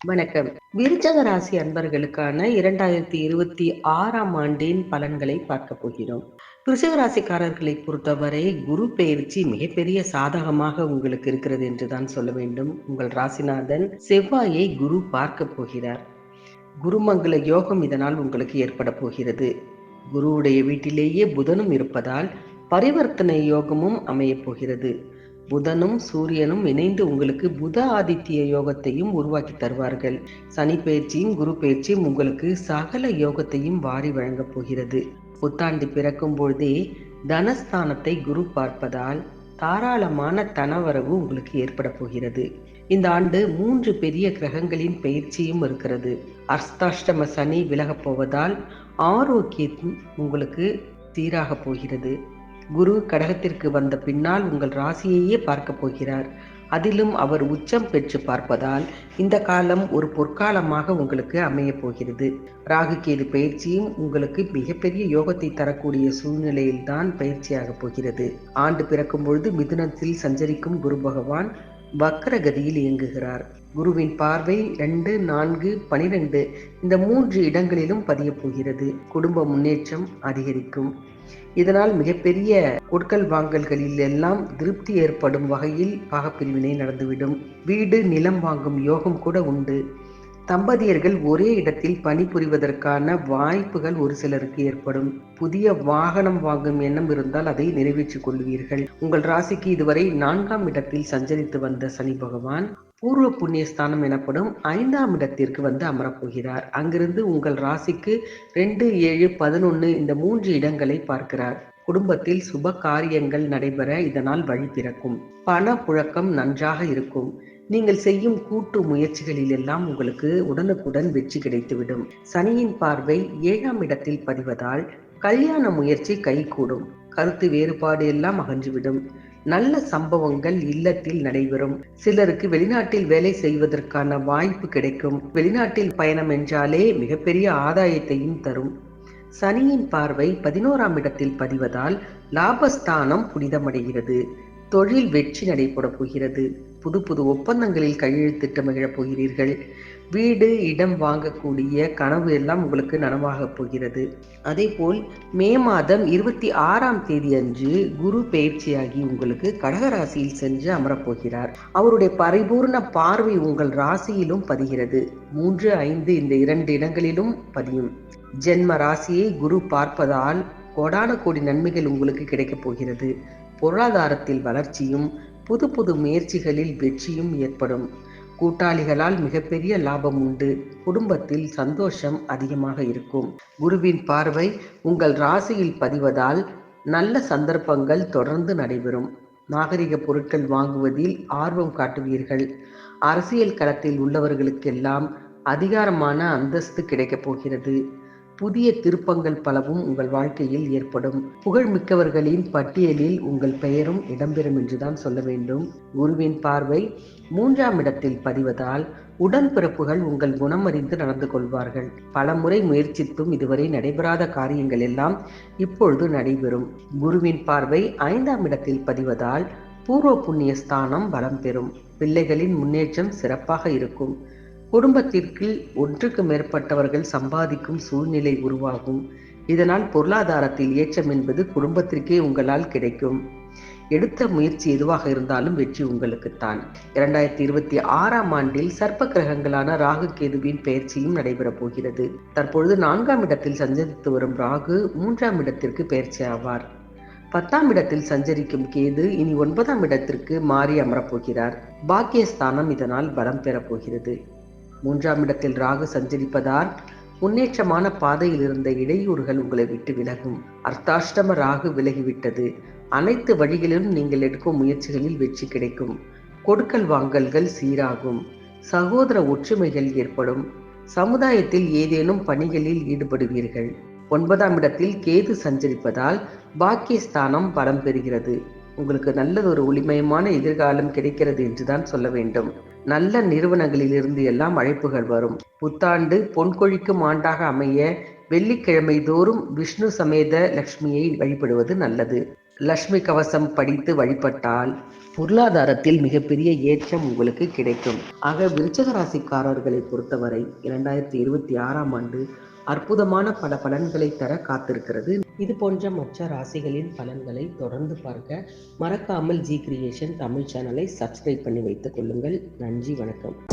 வணக்கம். விருச்சக ராசி அன்பர்களுக்கான 2026ஆம் ஆண்டின் பலன்களை பார்க்க போகிறோம். விருச்சக ராசிக்காரர்களை பொறுத்தவரை குரு பெயர்ச்சி மிகப்பெரிய சாதகமாக உங்களுக்கு இருக்கிறது என்றுதான் சொல்ல வேண்டும். உங்கள் ராசிநாதன் செவ்வாயை குரு பார்க்க போகிறார். குருமங்கள யோகம் இதனால் உங்களுக்கு ஏற்பட போகிறது. குருவுடைய வீட்டிலேயே புதனும் இருப்பதால் பரிவர்த்தனை யோகமும் அமைய போகிறது. புதனும் சூரியனும் இணைந்து உங்களுக்கு புத ஆதித்ய யோகத்தையும் உருவாக்கி தருவார்கள். சனி பயிற்சியும் குரு பயிற்சியும் உங்களுக்கு சகல யோகத்தையும் வாரி வழங்கப் போகிறது. புத்தாண்டு பிறக்கும் பொழுதே தனஸ்தானத்தை குரு பார்ப்பதால் தாராளமான தனவரவு உங்களுக்கு ஏற்பட போகிறது. இந்த ஆண்டு 3 பெரிய கிரகங்களின் பயிற்சியும் இருக்கிறது. அர்த்தாஷ்டம சனி விலகப் போவதால் ஆரோக்கியம் உங்களுக்கு சீராக போகிறது. குரு கடகத்திற்கு வந்த பின்னால் உங்கள் ராசியையே பார்க்க போகிறார். அதிலும் அவர் உச்சம் பெற்று பார்ப்பதால் இந்த காலம் ஒரு பொற்காலமாக உங்களுக்கு அமைய போகிறது. ராகு கேது பயிற்சியும் உங்களுக்கு மிகப்பெரிய யோகத்தை தரக்கூடிய சூழ்நிலையில்தான் பயிற்சியாக போகிறது. ஆண்டு பிறக்கும் பொழுது மிதுனத்தில் சஞ்சரிக்கும் குரு பகவான் வக்ரகதியில் இயங்குகிறார். குருவின் பார்வை 2, 4, 12 இந்த 3 இடங்களிலும் பதிய போகிறது. குடும்ப முன்னேற்றம் அதிகரிக்கும். இதனால் மிகப்பெரிய கொடுக்கல் வாங்கல்களில் எல்லாம் திருப்தி ஏற்படும் வகையில் பாகப்பிரிவினை நடந்துவிடும். வீடு நிலம் வாங்கும் யோகம் கூட உண்டு. தம்பதியர்கள் ஒரே இடத்தில் பணிபுரிவதற்கான வாய்ப்புகள் ஒரு சிலருக்கு ஏற்படும். புதிய வாகனம் வாங்கும் எண்ணம் இருந்தால் அதை நிறைவேற்றிக் கொள்வீர்கள். உங்கள் ராசிக்கு இதுவரை 4ஆம் இடத்தில் சஞ்சரித்து வந்த சனி பகவான் பூர்வ புண்ணிய ஸ்தானம் எனப்படும் 5ஆம் இடத்திற்கு வந்து அமரப்போகிறார். அங்கிருந்து உங்கள் ராசிக்கு 2, 7, 11 இந்த 3 இடங்களை பார்க்கிறார். குடும்பத்தில் சுப காரியங்கள் நடைபெற இதனால் வழி பிறக்கும். பண புழக்கம் நன்றாக இருக்கும். நீங்கள் செய்யும் கூட்டு முயற்சிகளில் எல்லாம் உங்களுக்கு உடனுக்குடன் வெற்றி கிடைத்துவிடும். சனியின் பார்வை 7ஆம் இடத்தில் பதிவதால் கல்யாண முயற்சி கைகூடும். கருத்து வேறுபாடு எல்லாம் அகன்றுவிடும். நல்ல சம்பவங்கள் இல்லத்தில் நடைபெறும். சிலருக்கு வெளிநாட்டில் வேலை செய்வதற்கான வாய்ப்பு கிடைக்கும். வெளிநாட்டில் பயணம் என்றாலே மிகப்பெரிய ஆதாயத்தையும் தரும். சனியின் பார்வை 11ஆம் இடத்தில் பதிவதால் லாபஸ்தானம் புனிதமடைகிறது. தொழில் வெற்றி நடைபெற போகிறது. புது புது ஒப்பந்தங்களில் கையெழுத்திட்டு மகிழப் போகிறீர்கள். வீடு இடம் வாங்கக்கூடிய கனவு எல்லாம் உங்களுக்கு நனவாகப் போகிறது. அதே போல் மே மாதம் 26ஆம் தேதி அன்று குரு பயிற்சியாகி உங்களுக்கு கடகராசியில் சென்று அமரப்போகிறார். அவருடைய பரிபூர்ண பார்வை உங்கள் ராசியிலும் பதிகிறது. 3, 5 இந்த 2 இடங்களிலும் பதியும். ஜென்ம ராசியை குரு பார்ப்பதால் கோடான கோடி நன்மைகள் உங்களுக்கு கிடைக்கப் போகிறது. பொருளாதாரத்தில் வளர்ச்சியும் புது புது முயற்சிகளில் வெற்றியும் ஏற்படும். கூட்டாளிகளால் மிகப்பெரிய லாபம் உண்டு. குடும்பத்தில் சந்தோஷம் அதிகமாக இருக்கும். குருவின் பார்வை உங்கள் ராசியில் பதிவதால் நல்ல சந்தர்ப்பங்கள் தொடர்ந்து நடைபெறும். நாகரிக பொருட்கள் வாங்குவதில் ஆர்வம் காட்டுவீர்கள். அரசியல் களத்தில் உள்ளவர்களுக்கெல்லாம் அதிகாரமான அந்தஸ்து கிடைக்கப் போகிறது. புதிய திருப்பங்கள் பலவும் உங்கள் வாழ்க்கையில் ஏற்படும். புகழ்மிக்கவர்களின் பட்டியலில் உங்கள் பெயரும் இடம்பெறும் என்றுதான் சொல்ல வேண்டும். குருவின் பார்வை 3ஆம் இடத்தில் பதிவதால் உடன்பிறப்புகள் உங்கள் குணம் அறிந்து நடந்து கொள்வார்கள். பல முறை முயற்சித்தும் இதுவரை நடைபெறாத காரியங்கள் எல்லாம் இப்பொழுது நடைபெறும். குருவின் பார்வை 5ஆம் இடத்தில் பதிவதால் பூர்வ புண்ணிய ஸ்தானம் பலம் பெறும். பிள்ளைகளின் முன்னேற்றம் சிறப்பாக இருக்கும். குடும்பத்திற்கு ஒன்றுக்கு மேற்பட்டவர்கள் சம்பாதிக்கும் சூழ்நிலை உருவாகும். இதனால் பொருளாதாரத்தில் ஏற்றம் என்பது குடும்பத்திற்கே உங்களால் கிடைக்கும். எடுத்த முயற்சி எதுவாக இருந்தாலும் வெற்றி உங்களுக்குத்தான். 2026ஆம் ஆண்டில் சர்ப்ப கிரகங்களான ராகு கேதுவின் பெயர்ச்சியும் நடைபெற போகிறது. தற்பொழுது 4ஆம் இடத்தில் சஞ்சரித்து வரும் ராகு 3ஆம் இடத்திற்கு பெயர்ச்சி ஆவார். 10ஆம் இடத்தில் சஞ்சரிக்கும் கேது இனி 9ஆம் இடத்திற்கு மாறி அமரப்போகிறார். பாக்கியஸ்தானம் இதனால் பலம் பெறப்போகிறது. 3ஆம் இடத்தில் ராகு சஞ்சரிப்பதால் முன்னேற்றமான பாதையில் இருந்த இடையூறுகள் உங்களை விட்டு விலகும். அர்த்தாஷ்டம ராகு விலகிவிட்டது. அனைத்து வழிகளிலும் நீங்கள் எடுக்கும் முயற்சிகளில் வெற்றி கிடைக்கும். கொடுக்கல் வாங்கல்கள் சீராகும். சகோதர ஒற்றுமைகள் ஏற்படும். சமுதாயத்தில் ஏதேனும் பணிகளில் ஈடுபடுவீர்கள். 9ஆம் இடத்தில் கேது சஞ்சரிப்பதால் பாக்கியஸ்தானம் பலம் பெறுகிறது. உங்களுக்கு நல்லதொரு ஒளிமயமான எதிர்காலம் கிடைக்கிறது என்றுதான் சொல்ல வேண்டும். நல்ல நிறுவனங்களில் இருந்து எல்லாம் அழைப்புகள் வரும். புத்தாண்டு பொன்கொழிக்கும் ஆண்டாக அமைய வெள்ளிக்கிழமை தோறும் விஷ்ணு சமேத லட்சுமியை வழிபடுவது நல்லது. லட்சுமி கவசம் படித்து வழிபட்டால் பொருளாதாரத்தில் மிகப்பெரிய ஏற்றம் உங்களுக்கு கிடைக்கும். ஆக விருச்சக ராசிக்காரர்களை பொறுத்தவரை 2026ஆம் ஆண்டு அற்புதமான பல பலன்களை தர காத்திருக்கிறது. இது போன்ற மற்ற ராசிகளின் பலன்களை தொடர்ந்து பார்க்க மறக்காமல் ஜி கிரியேஷன் தமிழ் சேனலை சப்ஸ்கிரைப் பண்ணி வைத்துக் கொள்ளுங்கள். நன்றி, வணக்கம்.